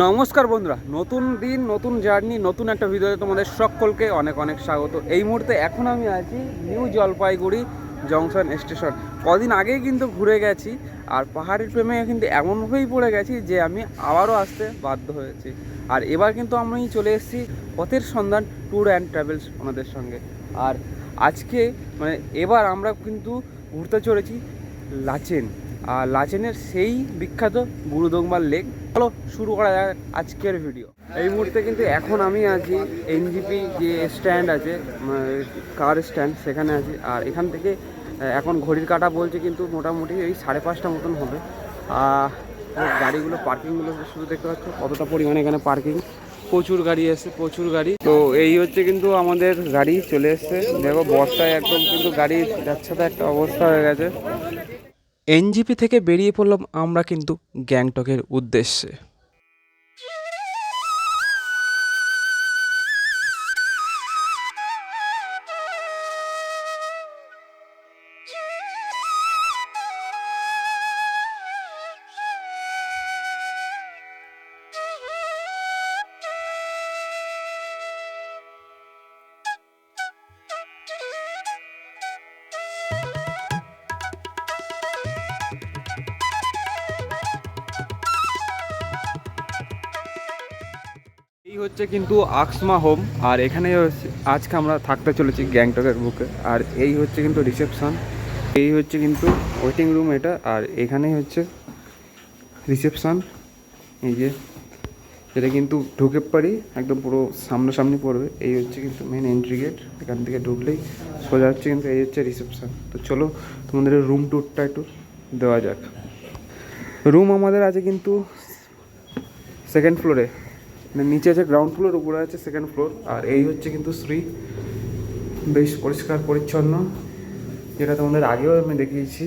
নমস্কার বন্ধুরা, নতুন দিন নতুন জার্নি নতুন একটা ভিডিওতে তোমাদের সকলকে অনেক অনেক স্বাগত। এই মুহূর্তে এখন আমি আছি নিউ জলপাইগুড়ি জংশন স্টেশন। কদিন আগেই কিন্তু ঘুরে গেছি, আর পাহাড়ের প্রেমে কিন্তু এমনভাবেই পড়ে গেছি যে আমি আবারও আসতে বাধ্য হয়েছি। আর এবার কিন্তু আমি চলে এসেছি পথের সন্ধান ট্যুর অ্যান্ড ট্রাভেলস ওনাদের সঙ্গে। আর আজকে এবার আমরা কিন্তু ঘুরতে চলেছি লাচেন, আর লাচেনের সেই বিখ্যাত গুরুদোংবার লেক। চলো শুরু করা যাক আজকের ভিডিও। এই মুহূর্তে কিন্তু এখন আমি আছি এনজিপি যে স্ট্যান্ড আছে, কার স্ট্যান্ড, সেখানে আছি। আর এখান থেকে এখন ঘড়ির কাঁটা বলছে কিন্তু মোটামুটি এই 5:30 মতন হবে। গাড়িগুলো পার্কিংগুলো শুধু দেখতে পাচ্ছ কতটা পরিমাণে এখানে পার্কিং, প্রচুর গাড়ি এসছে, প্রচুর গাড়ি। তো এই হচ্ছে কিন্তু আমাদের গাড়ি চলে এসছে। দেখো বর্ষায় একদম কিন্তু গাড়ি যাচ্ছে, তো একটা অবস্থা হয়ে গেছে। এনজিপি থেকে বেরিয়ে পড়লাম আমরা কিন্তু গ্যাংটকের উদ্দেশ্যে। এই হচ্ছে কিন্তু আকসমা হোম, আর এখানে আজকে আমরা থাকতে চলেছি গ্যাংটকের বুকে। আর এই হচ্ছে কিন্তু রিসেপশন, এই হচ্ছে কিন্তু ওয়েটিং রুম এটা, আর এখানেই হচ্ছে রিসেপশন। এই যে এটা কিন্তু ঢুকে পারি, একদম পুরো সামনাসামনি পড়বে। এই হচ্ছে কিন্তু মেন এন্ট্রি গেট, এখান থেকে ঢুকলেই সোজা হচ্ছে কিন্তু এই হচ্ছে রিসেপশন। তো চলো তোমাদের রুম ট্যুরটা একটু দেওয়া যাক। রুম আমাদের আছে কিন্তু সেকেন্ড ফ্লোরে, নিচে আছে গ্রাউন্ড ফ্লোর, উপরে আছে সেকেন্ড ফ্লোর। আর এই হচ্ছে কিন্তু শ্রী, বেশ পরিষ্কার পরিচ্ছন্ন, যেটা তোমাদের আগেও আমি দেখিয়েছি।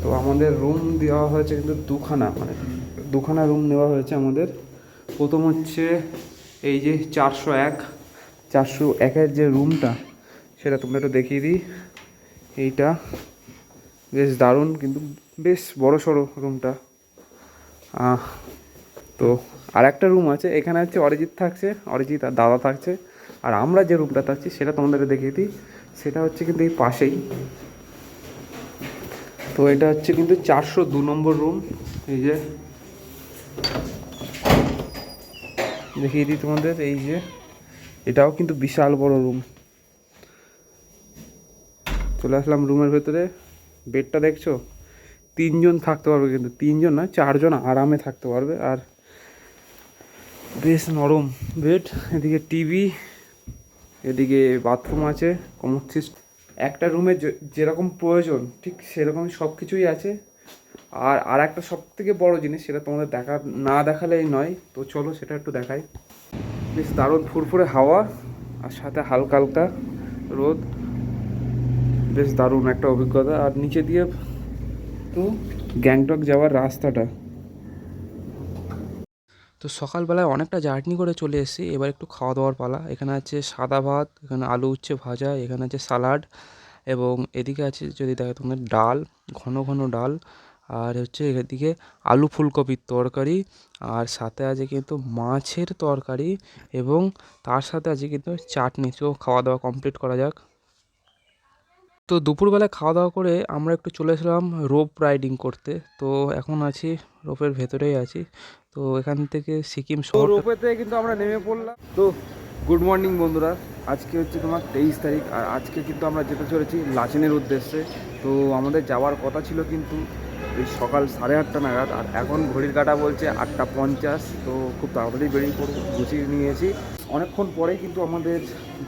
তো আমাদের রুম দেওয়া হয়েছে কিন্তু দুখানা রুম নেওয়া হয়েছে আমাদের। প্রথম হচ্ছে এই যে 401-401-এর যে রুমটা, সেটা তোমরা একটু দেখিয়ে দিই। এইটা বেশ দারুণ, কিন্তু বেশ বড় সড়ো রুমটা। তো আর একটা রুম আছে, এখানে হচ্ছে অরিজিৎ আর দাদা থাকছে। আর আমরা যে রুমটা থাকছি সেটা তোমাদেরকে দেখিয়ে দিই, সেটা হচ্ছে কিন্তু এই পাশেই। তো এটা হচ্ছে কিন্তু 402 নম্বর রুম। এই যে দেখিয়ে দিই তোমাদের, এই যে এটাও কিন্তু বিশাল বড় রুম। চলে আসলাম রুমের ভেতরে। বেডটা দেখছো, 3জন থাকতে পারবে, কিন্তু 3জন না 4জন আরামে থাকতে পারবে। আর বেশ নরম বেড, এদিকে টিভি, এদিকে বাথরুম আছে, কমোড সিস্টেম। একটা রুমে যেরকম প্রয়োজন ঠিক সেরকমই সব কিছুই আছে। আর একটা সব থেকে বড়ো জিনিস, সেটা তোমাদের না দেখালেই নয়। তো চলো সেটা একটু দেখাই। বেশ দারুণ ফুরফুরে হাওয়া, আর সাথে হালকা হালকা রোদ, বেশ দারুণ একটা অভিজ্ঞতা। আর নিচে দিয়ে তো গ্যাংটক যাওয়ার রাস্তাটা। তো সকালবেলায় অনেকটা জার্নি করে চলে এসেছি, এবার একটু খাওয়া দাওয়ার পালা। এখানে আছে সাদা ভাত, এখানে আলু উচ্ছে ভাজা, এখানে আছে সালাড, এবং এদিকে আছে যদি দেখো তোমাদের ডাল, ঘন ঘন ডাল, আর হচ্ছে এদিকে আলু ফুলকপির তরকারি, আর সাথে আছে কিন্তু মাছের তরকারি, এবং তার সাথে আছে কিন্তু চাটনি। তো খাওয়া দাওয়া কমপ্লিট করা যাক। তো দুপুরবেলায় খাওয়া দাওয়া করে আমরা একটু চলে এসেছিলাম রোপ রাইডিং করতে। তো এখন আছি রোপের ভেতরেই আছি। তো এখান থেকে সিকিম শহর রোপেতে কিন্তু আমরা নেমে পড়লাম। তো গুড মর্নিং বন্ধুরা, আজকে হচ্ছে তোমার 23 তারিখ, আর আজকে কিন্তু আমরা যেতে চলেছি লাচেনের উদ্দেশ্যে। তো আমাদের যাওয়ার কথা ছিল কিন্তু এই সকাল 8:30 নাগাদ, আর এখন ঘড়ির কাঁটা বলছে 8:50। তো খুব তাড়াতাড়ি বেরিয়ে পড়বো, গুছিয়ে নিয়েছি। অনেকক্ষণ পরে কিন্তু আমাদের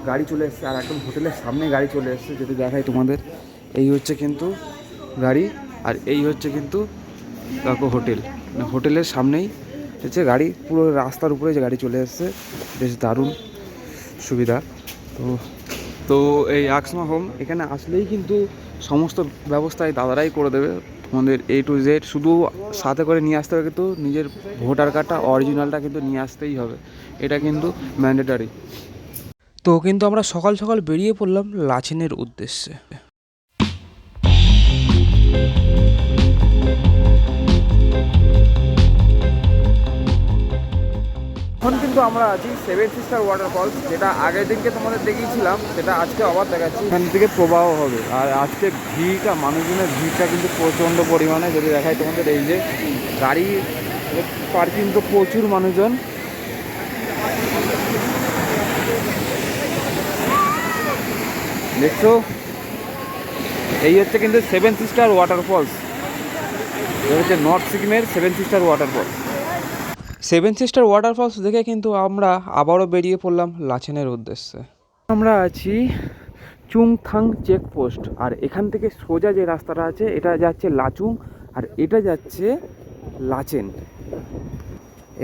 গাড়ি চলে এসেছে, আর একদম হোটেলের সামনে গাড়ি চলে এসেছে। যদি দেখাই তোমাদের, এই হচ্ছে কিন্তু গাড়ি, আর এই হচ্ছে কিন্তু দেখো হোটেল, হোটেলের সামনেই হচ্ছে গাড়ি, পুরো রাস্তার উপরে যে গাড়ি চলে এসেছে। বেশ দারুণ সুবিধা। তো তো এই আকসমা হোম এখানে আসলেই কিন্তু সমস্ত ব্যবস্থাই দাদারাই করে দেবে তোমাদের A to Z। শুধু সাথে করে নিয়ে আসতে হবে, কিন্তু নিজের ভোটার কার্ডটা অরিজিনালটা কিন্তু নিয়ে আসতেই হবে, এটা কিন্তু ম্যান্ডেটারি। তো কিন্তু আমরা সকাল সকাল বেরিয়ে পড়লাম লাচেনের উদ্দেশ্যে। এখন কিন্তু আমরা আছি সেভেন সিস্টার ওয়াটারফলস, যেটা আগের দিনকে তোমাদের দেখিয়েছিলাম, সেটা আজকে আবার দেখাচ্ছি। এখান থেকে প্রবাহ হবে। আর আজকে ভিড়টা, মানুষজনের ভিড়টা কিন্তু প্রচণ্ড পরিমাণে। যদি দেখাই তোমাদের, এই যে গাড়ি পার্কিং, তো প্রচুর মানুষজন। দেখছো, এই হচ্ছে কিন্তু সেভেন সিস্টার ওয়াটারফলস। এটা হচ্ছে নর্থ সিকিমের seven sister waterfalls. Seven sister waterfalls দেখে কিন্তু আমরা আবারও বেরিয়ে পড়লাম লাচেনের উদ্দেশ্যে। আমরা আছি চুংথাং চেকপোস্ট, আর এখান থেকে সোজা যে রাস্তাটা আছে এটা যাচ্ছে লাচুং, আর এটা যাচ্ছে লাচেন।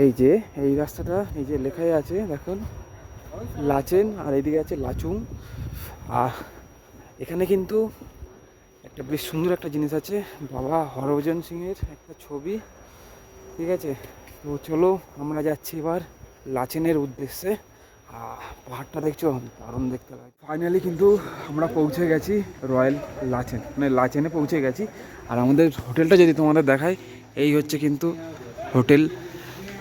এই যে এই রাস্তাটা, এই যে লেখাই আছে দেখুন লাচেন, আর এইদিকে আছে লাচুং। আর এখানে কিন্তু একটা বেশ সুন্দর একটা জিনিস আছে, বাবা হরভজন সিংয়ের একটা ছবি, ঠিক আছে। তো চলো আমরা যাচ্ছি এবার লাচেনের উদ্দেশ্যে। পাহাড়টা দেখছো, দারুণ দেখতে লাগে। ফাইনালি কিন্তু আমরা পৌঁছে গেছি রয়্যাল লাচেন, মানে লাচেনে পৌঁছে গেছি। আর আমাদের হোটেলটা যদি তোমাদের দেখায়, এই হচ্ছে কিন্তু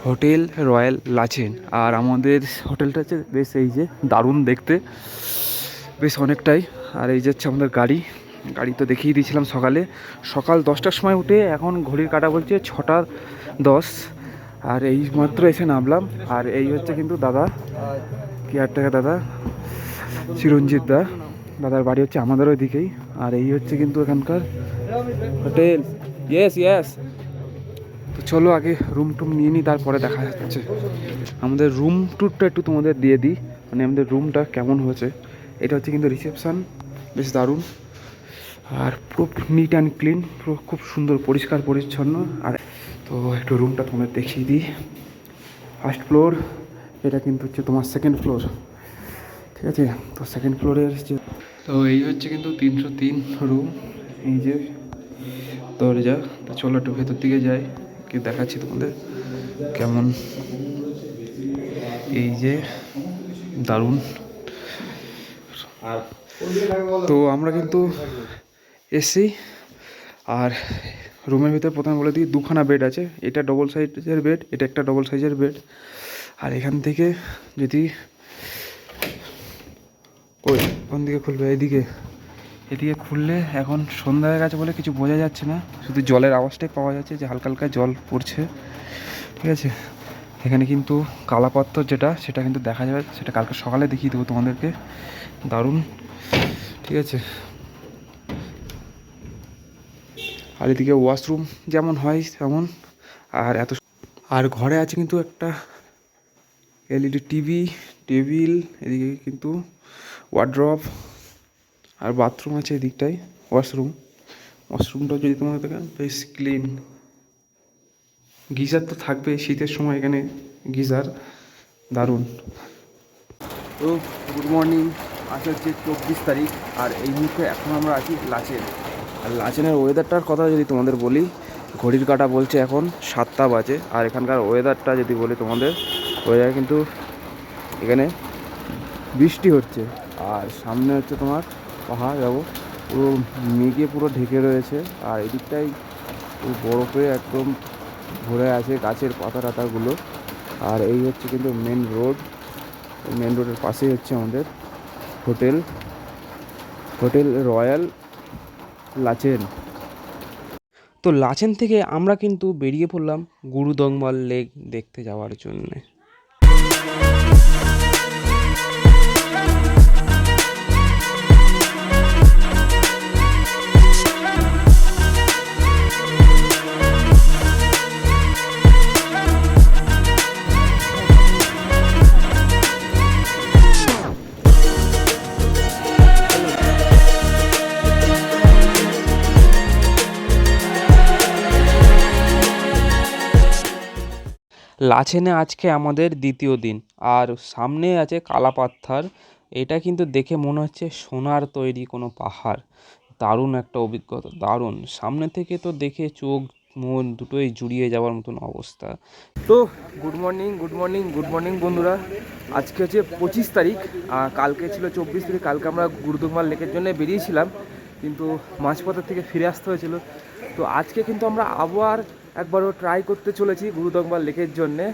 হোটেল রয়্যাল লাচেন। আর আমাদের হোটেলটা হচ্ছে বেশ, এই যে দারুণ দেখতে, বেশ অনেকটাই। আর এই যে হচ্ছে আমাদের গাড়ি তো দেখিয়ে দিয়েছিলাম সকাল 10টার সময় উঠে, এখন ঘড়ির কাঁটা বলছে 6টা 10। আর এই মাত্র এসে নামলাম। আর এই হচ্ছে কিন্তু দাদা, কেয়ারটেকার দাদা, চিরঞ্জিত দাদার বাড়ি হচ্ছে আমাদের ওইদিকেই। আর এই হচ্ছে কিন্তু এখানকার হোটেল। ইয়েস। তো চলো আগে রুম টুম নিয়ে নিই, তারপরে দেখা যাচ্ছে। আমাদের রুম ট্যুরটা একটু তোমাদের দিয়ে দিই, মানে আমাদের রুমটা কেমন হয়েছে। এটা হচ্ছে কিন্তু রিসেপশান, বেশ দারুণ। আর পুরো নিট অ্যান্ড ক্লিন, পুরো খুব সুন্দর পরিষ্কার পরিচ্ছন্ন। আর তো একটু রুমটা তোমাদের দেখিয়ে দিই। ফার্স্ট ফ্লোর, এটা কিন্তু হচ্ছে তোমার সেকেন্ড ফ্লোর, ঠিক আছে। তো সেকেন্ড ফ্লোরের যে, তো এই হচ্ছে কিন্তু 303 রুম, এই যে দরজা। তো চলো একটু ভেতর দিকে যাই, কি দেখাচ্ছি তোমাদের কেমন। এই যে দারুণ। তো আমরা কিন্তু এসি, আর রুমের ভিতরে প্রথমে বলে দিই 2খানা বেড আছে। এটা ডবল সাইজের বেড, এটা একটা ডবল সাইজের বেড। আর এখান থেকে যদি কোন দিকে খুলবে, এদিকে খুললে, এখন সন্ধ্যা হয়ে গেছে বলে কিছু বোঝা যাচ্ছে না, শুধু জলের আওয়াজটাই পাওয়া যাচ্ছে, যে হালকা হালকা জল পড়ছে, ঠিক আছে। এখানে কিন্তু কালাপাত্তর যেটা, সেটা কিন্তু দেখা যাবে, সেটা কালকে সকালে দেখিয়ে দেবো তোমাদেরকে, দারুণ, ঠিক আছে। আর এদিকে ওয়াশরুম যেমন হয় তেমন। আর ঘরে আছে কিন্তু একটা এলইডি টিভি, টেবিল, এদিকে কিন্তু ওয়ার্ড্রপ, আর বাথরুম আছে এদিকটায়। ওয়াশরুমটা যদি তোমাদের দেখেন, বেশ ক্লিন। গিজার তো থাকবে, শীতের সময় এখানে গিজার, দারুণ। তো গুড মর্নিং, আজ হচ্ছে 24 তারিখ, আর এই মুহূর্তে এখন আমরা আছি লাচেন। আর লাচেনের ওয়েদারটার কথা যদি তোমাদের বলি, ঘড়ির কাঁটা বলছে এখন 7টা বাজে। আর এখানকার ওয়েদারটা যদি বলি তোমাদের, ওয়েদার কিন্তু এখানে বৃষ্টি হচ্ছে। আর সামনে হচ্ছে তোমার পাহাড়, যাবো পুরো মেঘে পুরো ঢেকে রয়েছে। আর এদিকটাই পুরো বরফে একদম ভরে আছে গাছের পাতা টাতাগুলো। আর এই হচ্ছে কিন্তু মেন রোডের পাশেই হচ্ছে আমাদের হোটেল রয়্যাল লাচেন। তো লাচেন থেকে আমরা কিন্তু বেরিয়ে পড়লাম গুরুদংমাল লেক দেখতে যাওয়ার জন্যে। লাচেনে আজকে আমাদের দ্বিতীয় দিন, আর সামনে আছে কালাপাত্থার। এটা কিন্তু দেখে মনে হচ্ছে সোনার তৈরি কোনো পাহাড়। দারুণ একটা অভিজ্ঞতা, দারুণ। সামনে থেকে তো দেখে চোখ মন দুটোই জুড়িয়ে যাওয়ার মতন অবস্থা। তো গুড মর্নিং বন্ধুরা। আজকে হচ্ছে 25 তারিখ, কালকে ছিল 24 তারিখ। কালকে আমরা গুরুদংমাল লেকের জন্য বেরিয়েছিলাম, কিন্তু মাঝপথের থেকে ফিরে আসতে হয়েছিল। তো আজকে কিন্তু আমরা আবার একবারও ট্রাই করতে চলেছি গুরুদংমাল লেকের জন্যে।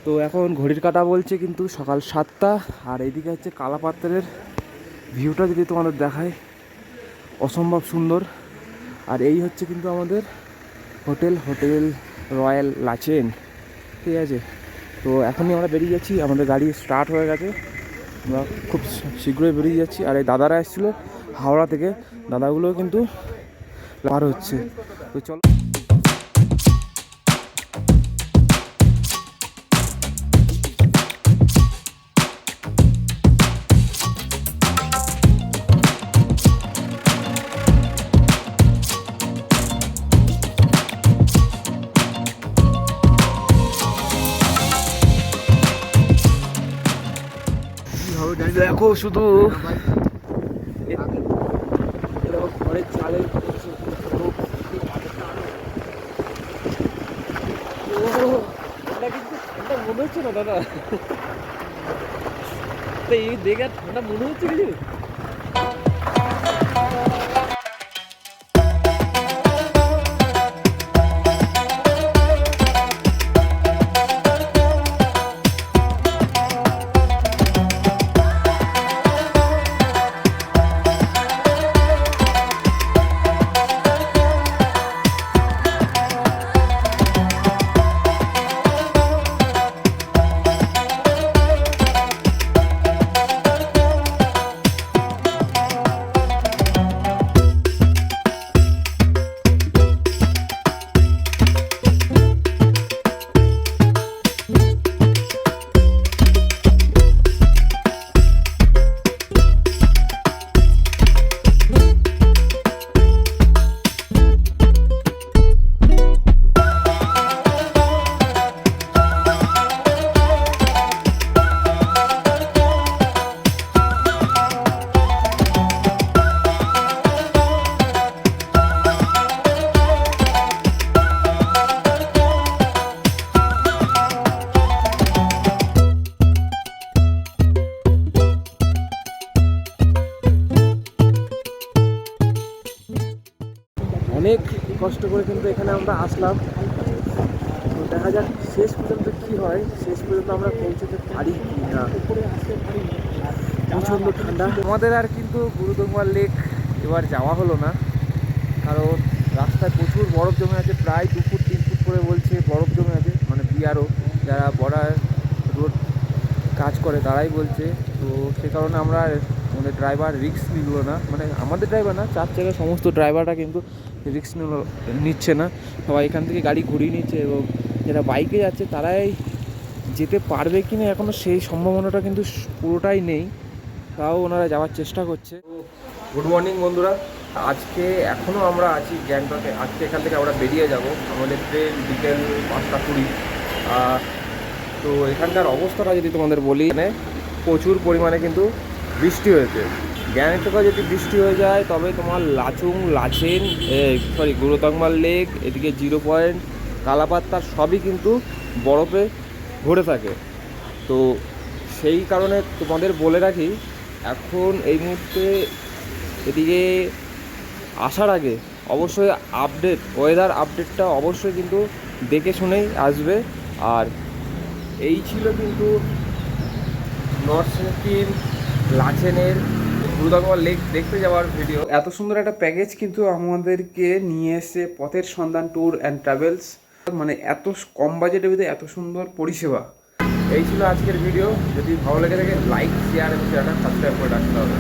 তো এখন ঘড়ির কাঁটা বলছে কিন্তু সকাল 7টা। আর এইদিকে হচ্ছে কালাপাত্রের ভিউটা যদি তোমাদের দেখায়, অসম্ভব সুন্দর। আর এই হচ্ছে কিন্তু আমাদের হোটেল রয়্যাল লাচেন, ঠিক আছে। তো এখনই আমরা বেরিয়ে যাচ্ছি, আমাদের গাড়ি স্টার্ট হয়ে গেছে, আমরা খুব শীঘ্রই বেরিয়ে যাচ্ছি। আর এই দাদারা এসেছিলো হাওড়া থেকে, দাদাগুলো কিন্তু পার হচ্ছে। তো চলো, দেখো শুধু ঘরের চালের কিন্তু ঠান্ডা মনে হচ্ছে না দাদা, এই দেখে ঠান্ডা মনে হচ্ছে কিছু। অনেক কষ্ট করে কিন্তু এখানে আমরা আসলাম, তো দেখা যাক শেষ পর্যন্ত কি হয়, শেষ পর্যন্ত আমরা পৌঁছতে পারি কি না। প্রচণ্ড ঠান্ডা। আমাদের আর কিন্তু গুরুদঙ্গা লেক এবার যাওয়া হলো না, কারণ রাস্তায় প্রচুর বরফ জমে আছে, প্রায় 2 ফুট 3 ফুট করে বলছে বরফ জমে আছে। মানে বিআরও যারা বর্ডার রোড কাজ করে তারাই বলছে। তো সে কারণে আমরা আমাদের ড্রাইভার রিস্ক নিল না, মানে আমাদের ড্রাইভার না, 4 চাকার সমস্ত ড্রাইভাররা কিন্তু রিস্ক নিচ্ছে না, সবাই এখান থেকে গাড়ি ঘুরিয়ে নিচ্ছে। এবং যারা বাইকে যাচ্ছে তারাই যেতে পারবে কি না এখনও সেই সম্ভাবনাটা কিন্তু পুরোটাই নেই, তাও ওনারা যাওয়ার চেষ্টা করছে। গুড মর্নিং বন্ধুরা, আজকে এখনও আমরা আছি গ্যাংটকে। আজকে এখান থেকে আমরা বেরিয়ে যাব, আমাদের ট্রেন বিকেল 5টা 20। তো এখানকার অবস্থাটা যদি তোমাদের বলি, মানে প্রচুর পরিমাণে কিন্তু বৃষ্টি হয়েছে। গ্যাংটকে যদি বৃষ্টি হয়ে যায় তবে তোমার লাচুং লাচেন গুরুতংমাল লেক, এদিকে 0 পয়েন্ট কালাপাত্তার সবই কিন্তু বরফে ভরে থাকে। তো সেই কারণে তোমাদের বলে রাখি, এখন এই মুহূর্তে এদিকে আসার আগে অবশ্যই ওয়েদার আপডেটটা অবশ্যই কিন্তু দেখে শুনেই আসবে। আর এই ছিল কিন্তু নর্থ সিকিম লাচেনের গুরুদঙ্গা লেক দেখতে যাওয়ার ভিডিও। এত সুন্দর একটা প্যাকেজ কিন্তু আমাদেরকে নিয়ে এসে পথের সন্ধান ট্যুর অ্যান্ড ট্রাভেলস, মানে এত কম বাজেটের ভিতরে এত সুন্দর পরিষেবা। এই ছিল আজকের ভিডিও। যদি ভালো লেগে থাকে লাইক শেয়ার এবং চ্যানেলটা সাবস্ক্রাইব করে রাখতে হবে।